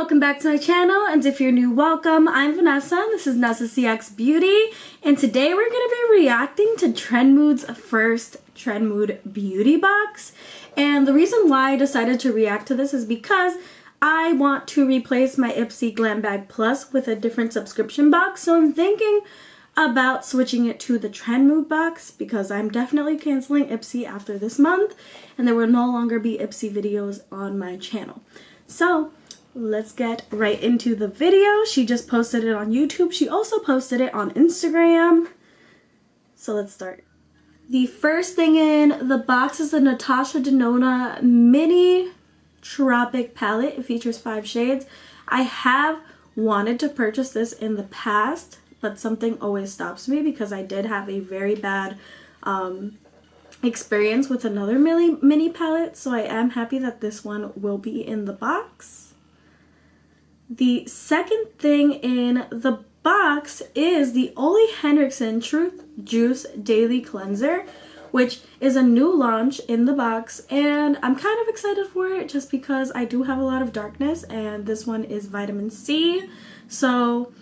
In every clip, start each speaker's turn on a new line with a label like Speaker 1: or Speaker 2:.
Speaker 1: welcome back to my channel, and if you're new, welcome. I'm Vanessa, and this is Nessa CX Beauty, and today we're going to be reacting to Trendmood's first Trendmood beauty box. And the reason why I decided to react to this is because I want to replace my Ipsy Glam Bag Plus with a different subscription box, so I'm thinking about switching it to the Trendmood box because I'm definitely canceling Ipsy after this month, and there will no longer be Ipsy videos on my channel. So let's get right into the video. She just posted it on YouTube. She also posted it on Instagram. So let's start. The first thing in the box is the Natasha Denona Mini Tropic palette. It features 5 shades. I have wanted to purchase this in the past, but something always stops me because I did have a very bad experience with another mini palette, so I am happy that this one will be in the box. The second thing in the box is the Ole Henriksen Truth Juice Daily Cleanser, which is a new launch in the box, and I'm kind of excited for it just because I do have a lot of darkness, and this one is vitamin C, so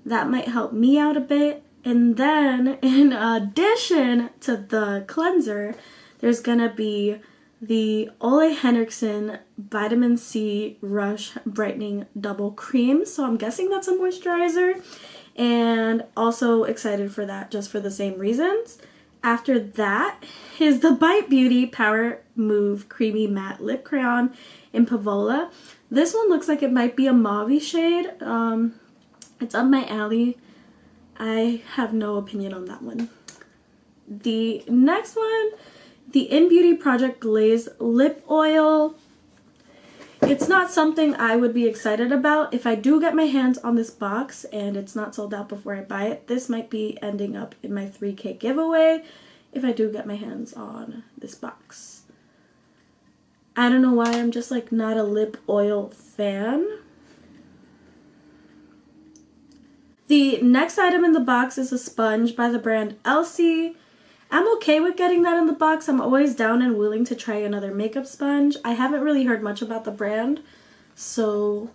Speaker 1: that might help me out a bit. And then in addition to the cleanser, there's gonna be the Ole Henriksen Vitamin C Rush Brightening Double Cream. So I'm guessing that's a moisturizer, and also excited for that just for the same reasons. After that is the Bite Beauty Power Move Creamy Matte Lip Crayon in Pavola. This one looks like it might be a mauve shade. It's up my alley. I have no opinion on that one. The next one, the In Beauty Project Glaze Lip Oil. It's not something I would be excited about. If I do get my hands on this box and it's not sold out before I buy it, this might be ending up in my 3K giveaway if I do get my hands on this box. I don't know why, I'm just like not a lip oil fan. The next item in the box is a sponge by the brand Elsie. I'm okay with getting that in the box. I'm always down and willing to try another makeup sponge. I haven't really heard much about the brand, so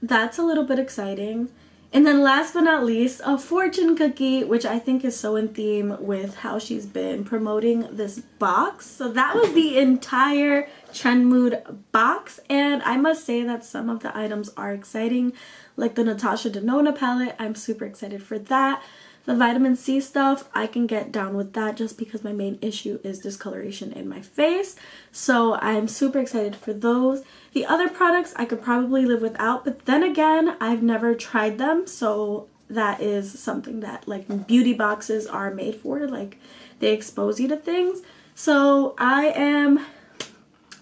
Speaker 1: that's a little bit exciting. And then last but not least, a fortune cookie, which I think is so in theme with how she's been promoting this box. So that was the entire Trendmood box, and I must say that some of the items are exciting, like the Natasha Denona palette. I'm super excited for that. The vitamin C stuff, I can get down with that just because my main issue is discoloration in my face. So I'm super excited for those. The other products I could probably live without, but then again, I've never tried them. So that is something that like beauty boxes are made for. Like they expose you to things. So I am,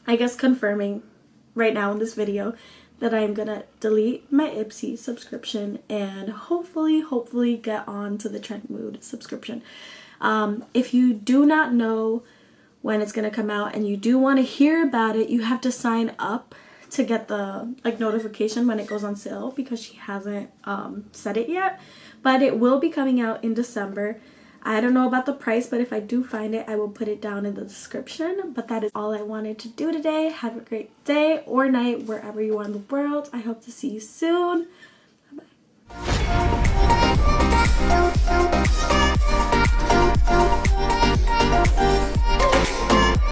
Speaker 1: I guess, confirming right now in this video that I'm gonna delete my Ipsy subscription and hopefully get on to the Trendmood subscription. If you do not know when it's gonna come out and you do want to hear about it, you have to sign up to get the like notification when it goes on sale, because she hasn't said it yet, but it will be coming out in December. I don't know about the price, but if I do find it, I will put it down in the description. But that is all I wanted to do today. Have a great day or night wherever you are in the world. I hope to see you soon. Bye-bye.